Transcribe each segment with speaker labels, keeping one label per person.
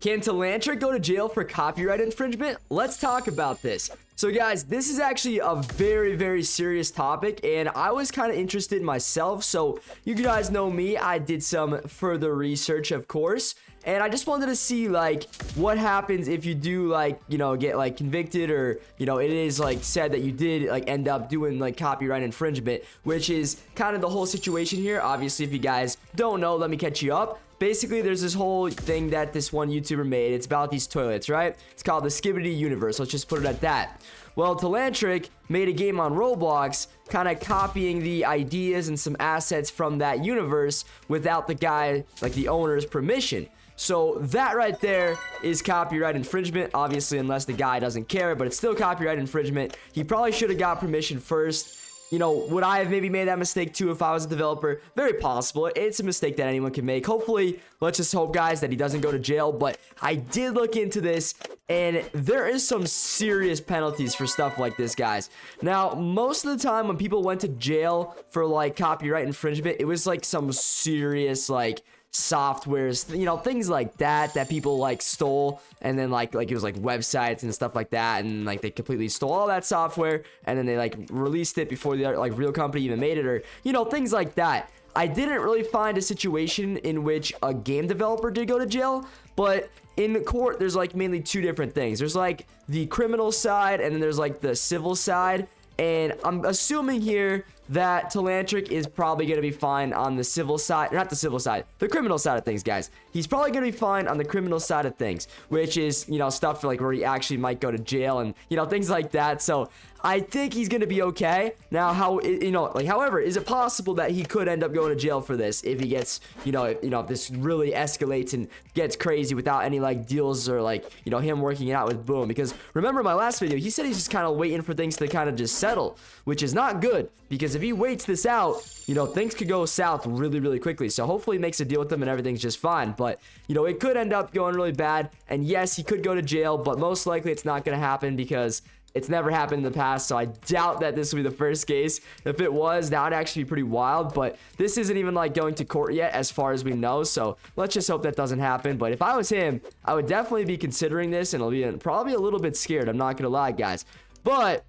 Speaker 1: Can Telanthric go to jail for copyright infringement? Let's talk about this. So guys, this is actually a very serious topic, and I was kind of interested myself. So you guys know me, I did some further research, of course, and I just wanted to see like what happens if you do like, you know, get like convicted, or you know, it is like said that you did like end up doing like copyright infringement, which is kind of the whole situation here. Obviously, if you guys don't know, let me catch you up. Basically, there's this whole thing that this one YouTuber made. It's about these toilets, right? It's called the Skibidi universe. Let's just put it at that. Well, Telanthric made a game on Roblox, kind of copying the ideas and some assets from that universe without the guy, like the owner's permission. So that right there is copyright infringement, obviously, unless the guy doesn't care, but it's still copyright infringement. He probably should have got permission first. You know, would I have maybe made that mistake too if I was a developer? Very possible. It's a mistake that anyone can make. Hopefully, let's just hope, guys, that he doesn't go to jail. But I did look into this, and there is some serious penalties for stuff like this, guys. Now, most of the time when people went to jail for, like, copyright infringement, it was, like, some serious, like, softwares, you know, things like that people like stole, and then like it was like websites and stuff like that, and like they completely stole all that software, and then they like released it before the like real company even made it, or you know, things like that. I didn't really find a situation in which a game developer did go to jail, but in the court there's like mainly two different things. There's like the criminal side, and then there's like the civil side. And I'm assuming here that Telanthric is probably going to be fine on the civil side. Not the civil side, the criminal side of things, guys. He's probably going to be fine on the criminal side of things, which is, you know, stuff like where he actually might go to jail and, you know, things like that. So I think he's going to be okay. Now, you know, like, however, is it possible that he could end up going to jail for this if he gets, if this really escalates and gets crazy without any like deals or like, you know, him working it out with Boom? Because remember my last video, he said he's just kind of waiting for things to kind of just settle, which is not good, because if he waits this out, you know, things could go south really quickly. So hopefully he makes a deal with them and everything's just fine. But, you know, it could end up going really bad. And yes, he could go to jail, but most likely it's not going to happen because it's never happened in the past. So I doubt that this will be the first case. If it was, that would actually be pretty wild. But this isn't even like going to court yet as far as we know. So let's just hope that doesn't happen. But if I was him, I would definitely be considering this, and I'll be probably a little bit scared. I'm not going to lie, guys. But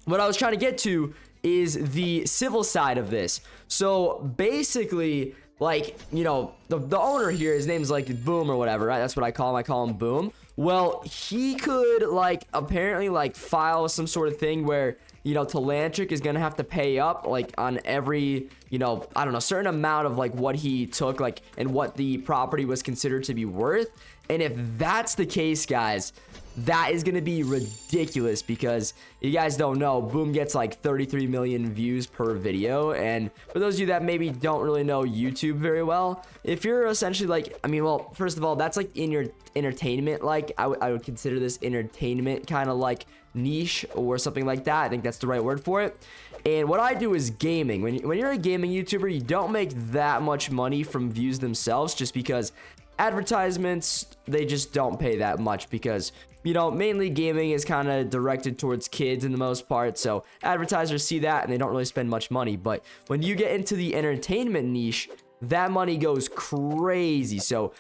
Speaker 1: what I was trying to get to is the civil side of this. So basically, like, you know, the owner here, his name's like Boom or whatever, right? That's what I call him. I call him Boom. Well, he could like apparently like file some sort of thing where, you know, Telanthric is gonna have to pay up like on every, you know, I don't know, certain amount of like what he took, like, and what the property was considered to be worth. And if that's the case, guys, that is going to be ridiculous, because you guys don't know, Boom gets like 33 million views per video. And for those of you that maybe don't really know YouTube very well, if you're essentially like, I mean, well, first of all, that's like in your entertainment, like I would consider this entertainment kind of like niche or something like that. I think that's the right word for it. And what I do is gaming. When you're a gaming YouTuber, you don't make that much money from views themselves, just because advertisements, they just don't pay that much, because, you know, mainly gaming is kind of directed towards kids in the most part. So advertisers see that and they don't really spend much money. But when you get into the entertainment niche, that money goes crazy. So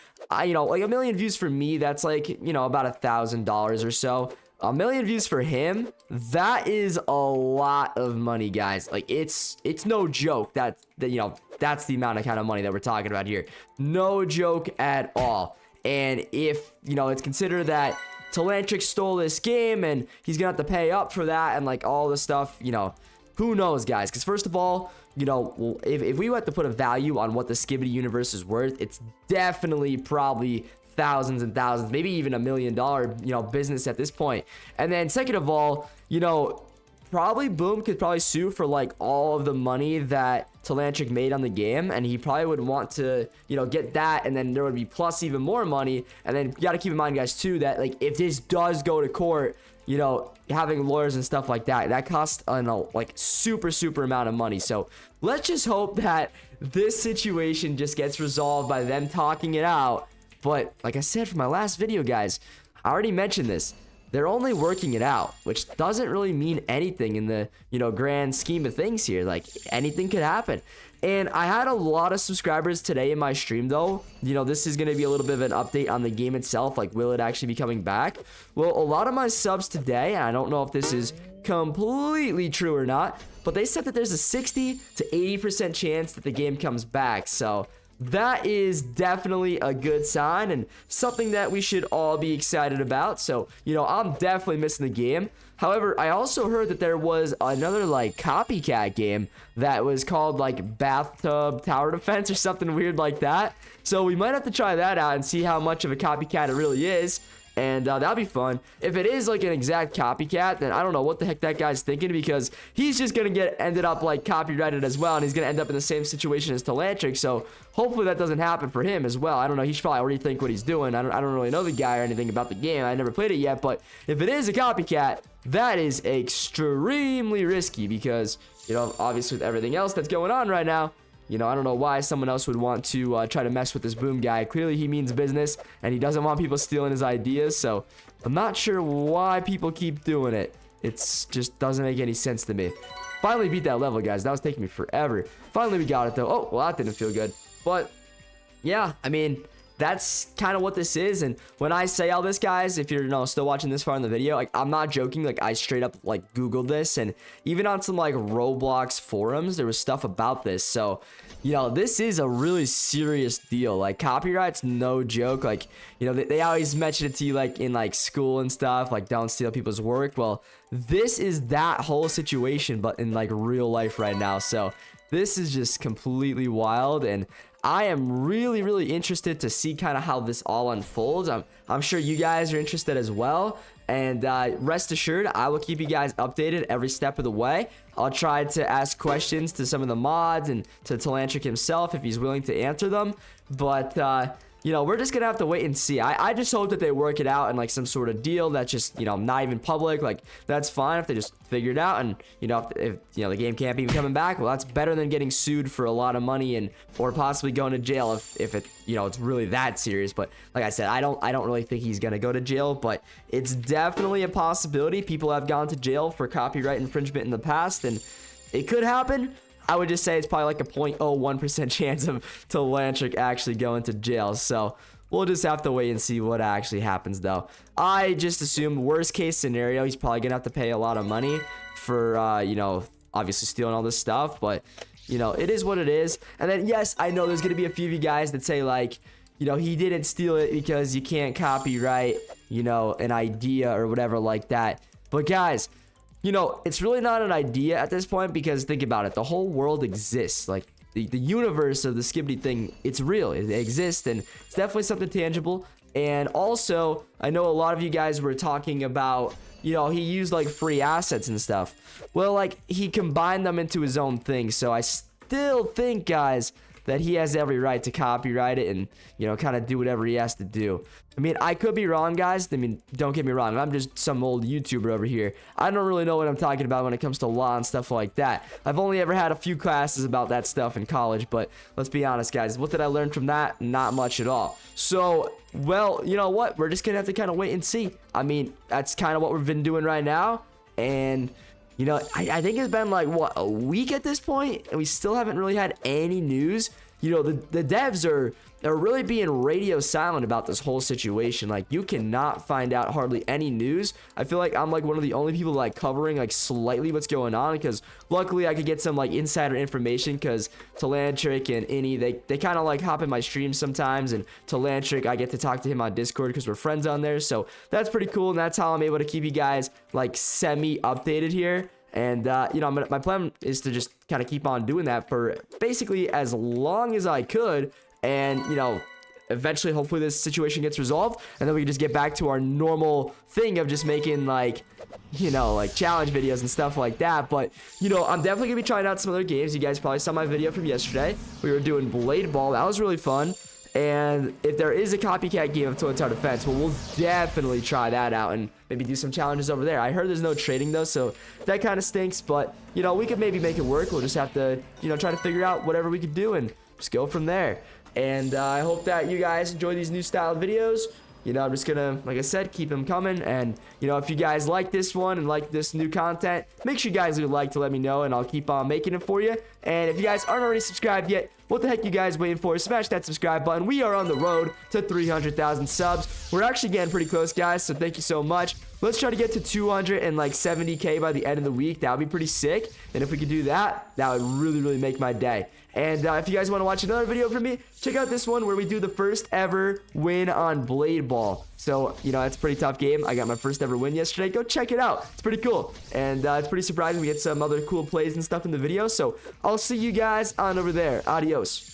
Speaker 1: you know, like 1 million views for me, that's like, you know, about $1,000 or so. 1 million views for him, that is a lot of money, guys. Like, it's no joke that you know, that's the amount of kind of money that we're talking about here. No joke at all. And if, you know, it's considered that Telanthric stole this game and he's gonna have to pay up for that and like all this stuff, you know, who knows, guys? Because first of all, you know, if we had to put a value on what the Skibidi universe is worth, it's definitely probably thousands and thousands, maybe even $1 million, you know, business at this point. And then second of all, you know, probably Boom could probably sue for like all of the money that Telanthric made on the game, and he probably would want to, you know, get that, and then there would be plus even more money. And then you got to keep in mind, guys, too, that like if this does go to court, you know, having lawyers and stuff like that costs like super amount of money. So let's just hope that this situation just gets resolved by them talking it out. But like I said from my last video, guys, I already mentioned this. they're only working it out, which doesn't really mean anything in the, grand scheme of things here. Like, anything could happen. And I had a lot of subscribers today in my stream, though. This is going to be a little bit of an update on the game itself. Like, will it actually be coming back? Well, a lot of my subs today, and I don't know if this is completely true or not, but they said that there's a 60 to 80% chance that the game comes back. So that is definitely a good sign and something that we should all be excited about. So, I'm definitely missing the game. However, I also heard that there was another, like, copycat game that was called, like, Bathtub Tower Defense or something weird like that. So we might have to try that out and see how much of a copycat it really is. And that'll be fun. If it is like an exact copycat, then I don't know what the heck that guy's thinking, because he's just gonna ended up like copyrighted as well, and he's gonna end up in the same situation as Telanthric. So hopefully that doesn't happen for him as well. I don't know. He should probably rethink what he's doing. I don't really know the guy or anything about the game. I never played it yet. But if it is a copycat, that is extremely risky, because obviously with everything else that's going on right now, I don't know why someone else would want to try to mess with this Boom guy. Clearly, he means business, and he doesn't want people stealing his ideas. So I'm not sure why people keep doing it. It's just doesn't make any sense to me. Finally beat that level, guys. That was taking me forever. Finally, we got it, though. Oh, well, that didn't feel good. But, yeah, I mean, that's kind of what this is. And when I say all this, guys, if you're still watching this far in the video, like, I'm not joking. Like, I straight up like Googled this, and even on some like Roblox forums, there was stuff about this. So this is a really serious deal. Like, copyright's no joke. Like, they always mention it to you like in like school and stuff, like don't steal people's work. Well, this is that whole situation, but in like real life right now. So this is just completely wild, and I am really, really interested to see kind of how this all unfolds. I'm sure you guys are interested as well. And rest assured, I will keep you guys updated every step of the way. I'll try to ask questions to some of the mods and to Telanthric himself if he's willing to answer them. But we're just gonna have to wait and see. I just hope that they work it out in like some sort of deal that's just not even public. Like, that's fine if they just figure it out, and if the game can't be coming back, well, that's better than getting sued for a lot of money and or possibly going to jail if it it's really that serious. But like I said, I don't really think he's gonna go to jail, but it's definitely a possibility. People have gone to jail for copyright infringement in the past, and it could happen. I would just say it's probably like a 0.01% chance of Telanthric actually going to jail. So we'll just have to wait and see what actually happens, though. I just assume worst case scenario, he's probably gonna have to pay a lot of money for obviously stealing all this stuff. But it is what it is. And then yes, I know there's gonna be a few of you guys that say like, he didn't steal it because you can't copyright an idea or whatever like that. But guys, it's really not an idea at this point, because think about it. The whole world exists. Like, the universe of the skibidi thing, it's real. It exists, and it's definitely something tangible. And also, I know a lot of you guys were talking about, he used, like, free assets and stuff. Well, like, he combined them into his own thing. So I still think, guys, that he has every right to copyright it and, kind of do whatever he has to do. I mean, I could be wrong, guys. I mean, don't get me wrong. I'm just some old YouTuber over here. I don't really know what I'm talking about when it comes to law and stuff like that. I've only ever had a few classes about that stuff in college, but let's be honest, guys. What did I learn from that? Not much at all. So, well, you know what? We're just going to have to kind of wait and see. I mean, that's kind of what we've been doing right now. And I think it's been like, what, a week at this point, and we still haven't really had any news. The devs are really being radio silent about this whole situation. Like, you cannot find out hardly any news. I feel like I'm like one of the only people like covering like slightly what's going on, because luckily I could get some like insider information, because Telanthric and Innie, they kind of like hop in my streams sometimes, and Telanthric, I get to talk to him on Discord because we're friends on there. So that's pretty cool, and that's how I'm able to keep you guys like semi updated here. And my plan is to just kind of keep on doing that for basically as long as I could, and eventually hopefully this situation gets resolved, and then we can just get back to our normal thing of just making like like challenge videos and stuff like that. But I'm definitely gonna be trying out some other games. You guys probably saw my video from yesterday. We were doing Blade Ball. That was really fun. And if there is a copycat game of Toilet Tower Defense, well, we'll definitely try that out and maybe do some challenges over there. I heard there's no trading, though, so that kind of stinks. But, we could maybe make it work. We'll just have to, try to figure out whatever we could do and just go from there. And I hope that you guys enjoy these new style videos. you know, I'm just gonna, like I said, keep them coming. And, you know, if you guys like this one and like this new content, make sure you guys leave a like to let me know, and I'll keep on making it for you. And if you guys aren't already subscribed yet, what the heck you guys waiting for? Smash that subscribe button. We are on the road to 300,000 subs. We're actually getting pretty close, guys, so thank you so much. Let's try to get to 270K by the end of the week. That would be pretty sick. And if we could do that, that would really make my day. And if you guys want to watch another video from me, check out this one where we do the first ever win on Blade Ball. So, you know, it's a pretty tough game. I got my first ever win yesterday. Go check it out. It's pretty cool. And it's pretty surprising. We get some other cool plays and stuff in the video. So, I'll see you guys on over there. Adios.